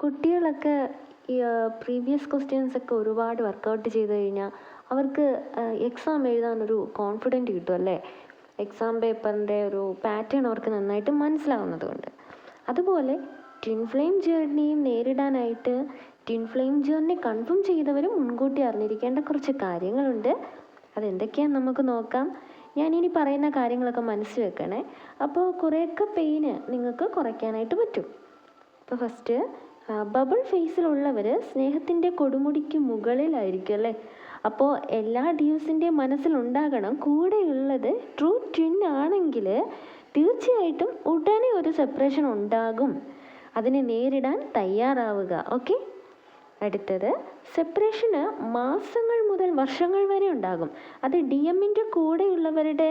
കുട്ടികളൊക്കെ ഈ previous questions ഒക്കെ ഒരുപാട് വർക്കൗട്ട് ചെയ്ത് കഴിഞ്ഞാൽ അവർക്ക് എക്സാം എഴുതാനൊരു കോൺഫിഡൻറ്റ് കിട്ടും അല്ലേ? എക്സാം പേപ്പറിൻ്റെ ഒരു പാറ്റേൺ അവർക്ക് നന്നായിട്ട് മനസ്സിലാവുന്നത് കൊണ്ട്. അതുപോലെ ട്വിൻ ഫ്ലെയിം ജേർണിയും നേരിടാനായിട്ട് ട്വിൻ ഫ്ലെയിം ജേർണി കൺഫേം ചെയ്തവരും മുൻകൂട്ടി അറിഞ്ഞിരിക്കേണ്ട കുറച്ച് കാര്യങ്ങളുണ്ട്. അതെന്തൊക്കെയാണെന്ന് നമുക്ക് നോക്കാം. ഞാനിനി പറയുന്ന കാര്യങ്ങളൊക്കെ മനസ്സിൽ വെക്കണേ. അപ്പോൾ കുറേയൊക്കെ പെയിന് നിങ്ങൾക്ക് കുറയ്ക്കാനായിട്ട് പറ്റും. അപ്പോൾ ഫസ്റ്റ്, ബബിൾ ഫേസിലുള്ളവർ സ്നേഹത്തിൻ്റെ കൊടുമുടിക്ക് മുകളിലായിരിക്കും അല്ലേ? അപ്പോൾ എല്ലാ ഡ്യൂസിൻ്റെയും മനസ്സിലുണ്ടാകണം, കൂടെയുള്ളത് ട്രൂ ട്വിൻ ആണെങ്കിൽ തീർച്ചയായിട്ടും ഉടനെ ഒരു സെപ്പറേഷൻ ഉണ്ടാകും. അതിനെ നേരിടാൻ തയ്യാറാവുക. ഓക്കെ. അടുത്തത്, സെപ്പറേഷന് മാസങ്ങൾ മുതൽ വർഷങ്ങൾ വരെ ഉണ്ടാകും. അത് ഡി എമ്മിൻ്റെ കൂടെയുള്ളവരുടെ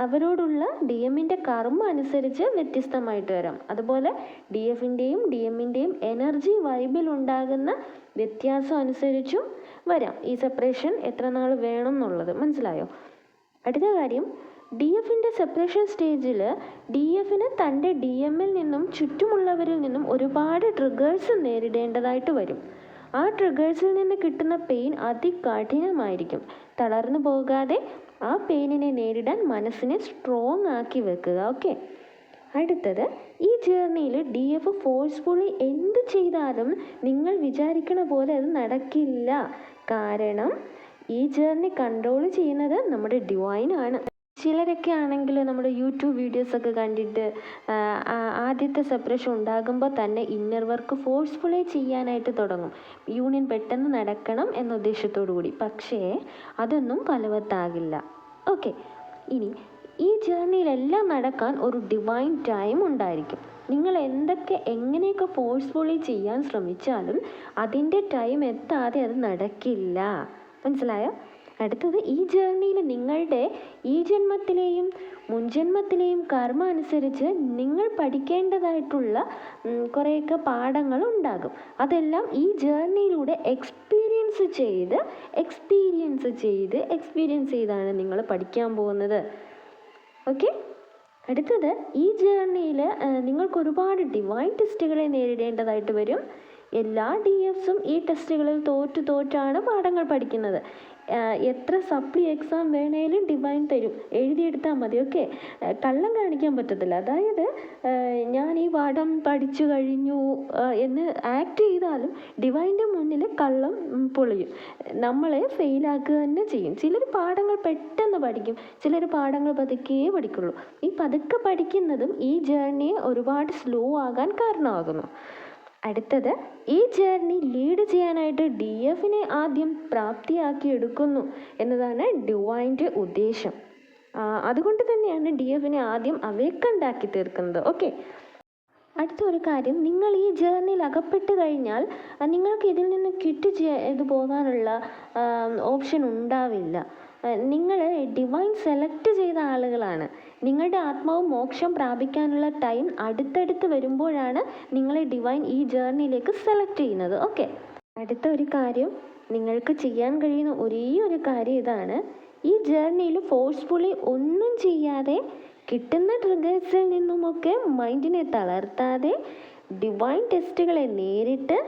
അവരോടുള്ള ഡി എമ്മിൻ്റെ കർമ്മ അനുസരിച്ച് വ്യത്യസ്തമായിട്ട് വരാം. അതുപോലെ ഡി എഫിൻ്റെയും ഡി എമ്മിൻ്റെയും എനർജി വൈബിൽ ഉണ്ടാകുന്ന വ്യത്യാസം അനുസരിച്ചും വരാം ഈ സെപ്പറേഷൻ എത്ര നാൾ വേണം എന്നുള്ളത്. മനസ്സിലായോ? അടുത്ത കാര്യം, ഡി എഫിൻ്റെ സെപ്പറേഷൻ സ്റ്റേജിൽ ഡി എഫിന് തൻ്റെ ഡി എമ്മിൽ നിന്നും ചുറ്റുമുള്ളവരിൽ നിന്നും ഒരുപാട് ട്രിഗേഴ്സ് നേരിടേണ്ടതായിട്ട് വരും. ആ ട്രിഗേഴ്സിൽ നിന്ന് കിട്ടുന്ന പെയിൻ അതികഠിനമായിരിക്കും. തളർന്നു പോകാതെ ആ പെയിനിനെ നേരിടാൻ മനസ്സിനെ സ്ട്രോങ് ആക്കി വെക്കുക. ഓക്കെ. അടുത്തത്, ഈ ജേർണിയിൽ ഡി എഫ് ഫോഴ്സ്ഫുള്ളി എന്ത് ചെയ്താലും നിങ്ങൾ വിചാരിക്കണ പോലെ അത് നടക്കില്ല. കാരണം ഈ ജേർണി കൺട്രോൾ ചെയ്യുന്നത് നമ്മുടെ ഡിവൈൻ ആണ്. ചിലരൊക്കെ ആണെങ്കിൽ നമ്മുടെ യൂട്യൂബ് വീഡിയോസൊക്കെ കണ്ടിട്ട് ആദ്യത്തെ സെപ്പറേഷൻ ഉണ്ടാകുമ്പോൾ തന്നെ ഇന്നർ വർക്ക് ഫോഴ്സ്ഫുള്ളി ചെയ്യാനായിട്ട് തുടങ്ങും, യൂണിയൻ പെട്ടെന്ന് നടക്കണം എന്ന ഉദ്ദേശത്തോടു കൂടി. പക്ഷേ അതൊന്നും ഫലവത്താകില്ല. ഓക്കെ. ഇനി ഈ ജേർണിയിലെല്ലാം നടക്കാൻ ഒരു ഡിവൈൻ ടൈം ഉണ്ടായിരിക്കും. നിങ്ങൾ എങ്ങനെയൊക്കെ ഫോഴ്സ്ഫുള്ളി ചെയ്യാൻ ശ്രമിച്ചാലും അതിൻ്റെ ടൈം എത്താതെ അത് നടക്കില്ല. മനസ്സിലായോ? അടുത്തത്, ഈ ജേർണിയിൽ നിങ്ങളുടെ ഈ ജന്മത്തിലെയും മുൻജന്മത്തിലെയും കർമ്മ അനുസരിച്ച് നിങ്ങൾ പഠിക്കേണ്ടതായിട്ടുള്ള കുറേയൊക്കെ പാഠങ്ങൾ ഉണ്ടാകും. അതെല്ലാം ഈ ജേർണിയിലൂടെ എക്സ്പീരിയൻസ് ചെയ്താണ് നിങ്ങൾ പഠിക്കാൻ പോകുന്നത്. ഓക്കെ. അടുത്തത്, ഈ ജേർണിയിൽ നിങ്ങൾക്ക് ഒരുപാട് ഡിവൈൻ ടെസ്റ്റുകളെ നേരിടേണ്ടതായിട്ട് വരും. എല്ലാ ഡി എഫ്സും ഈ ടെസ്റ്റുകളിൽ തോറ്റാണ് പാഠങ്ങൾ പഠിക്കുന്നത്. എത്ര സപ്ലി എക്സാം വേണേലും ഡിവൈൻ തരും, എഴുതിയെടുത്താൽ മതി. ഓക്കെ. കള്ളം കാണിക്കാൻ പറ്റത്തില്ല. അതായത് ഞാൻ ഈ പാഠം പഠിച്ചു കഴിഞ്ഞു എന്ന് ആക്ട് ചെയ്താലും ഡിവൈൻ്റെ മുന്നിൽ കള്ളം പൊളിയും, നമ്മളെ ഫെയിലാക്കുക തന്നെ ചെയ്യും. ചിലർ പാഠങ്ങൾ പെട്ടെന്ന് പഠിക്കും, ചിലർ പാഠങ്ങൾ പതുക്കെ പഠിക്കുള്ളൂ. ഈ പതുക്കെ പഠിക്കുന്നതും ഈ ജേർണിയെ ഒരുപാട് സ്ലോ ആകാൻ കാരണമാകുന്നു. അടുത്തത്, ഈ ജേർണി ലീഡ് ചെയ്യാനായിട്ട് ഡി എഫിനെ ആദ്യം പ്രാപ്തിയാക്കി എടുക്കുന്നു എന്നതാണ് ഡിവൈൻ്റെ ഉദ്ദേശം. അതുകൊണ്ട് തന്നെയാണ് ഡി എഫിനെ ആദ്യം അവേക്കണ്ടാക്കി തീർക്കുന്നത്. ഓക്കെ. അടുത്തൊരു കാര്യം, നിങ്ങൾ ഈ ജേർണിയിൽ അകപ്പെട്ട് കഴിഞ്ഞാൽ നിങ്ങൾക്ക് ഇതിൽ നിന്ന് ചെയ്തു പോകാനുള്ള ഓപ്ഷൻ ഉണ്ടാവില്ല. നിങ്ങൾ ഡിവൈൻ സെലക്ട് ചെയ്ത ആളുകളാണ്. നിങ്ങളുടെ ആത്മാവ് മോക്ഷം പ്രാപിക്കാനുള്ള ടൈം അടുത്തടുത്ത് വരുമ്പോഴാണ് നിങ്ങളെ ഡിവൈൻ ഈ ജേർണിയിലേക്ക് സെലക്ട് ചെയ്യുന്നത്. ഓക്കെ. അടുത്ത ഒരു കാര്യം, നിങ്ങൾക്ക് ചെയ്യാൻ കഴിയുന്ന ഒരേ ഒരു കാര്യം ഇതാണ്. ഈ ജേർണിയിൽ ഫോഴ്സ്ഫുള്ളി ഒന്നും ചെയ്യാതെ കിട്ടുന്ന ട്രിഗേഴ്സിൽ നിന്നുമൊക്കെ മൈൻഡിനെ തളർത്താതെ ഡിവൈൻ ടെസ്റ്റുകളെ നേരിട്ട്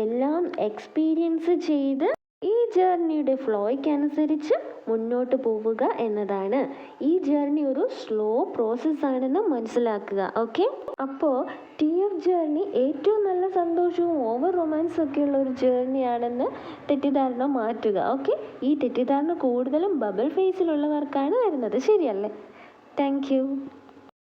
എല്ലാം എക്സ്പീരിയൻസ് ചെയ്ത് ഈ ജേർണിയുടെ ഫ്ലോയ്ക്കനുസരിച്ച് മുന്നോട്ട് പോവുക എന്നതാണ്. ഈ ജേർണി ഒരു സ്ലോ പ്രോസസ്സാണെന്ന് മനസ്സിലാക്കുക. ഓക്കെ. അപ്പോൾ ടി എഫ് ജേർണി ഏറ്റവും നല്ല സന്തോഷവും ഓവർ റൊമാൻസും ഒക്കെയുള്ള ഒരു ജേർണിയാണെന്ന് തെറ്റിദ്ധാരണ മാറ്റുക. ഓക്കെ. ഈ തെറ്റിദ്ധാരണ കൂടുതലും ബബിൾ ഫേസിലുള്ളവർക്കാണ് വരുന്നത്. ശരിയല്ലേ? Thank you.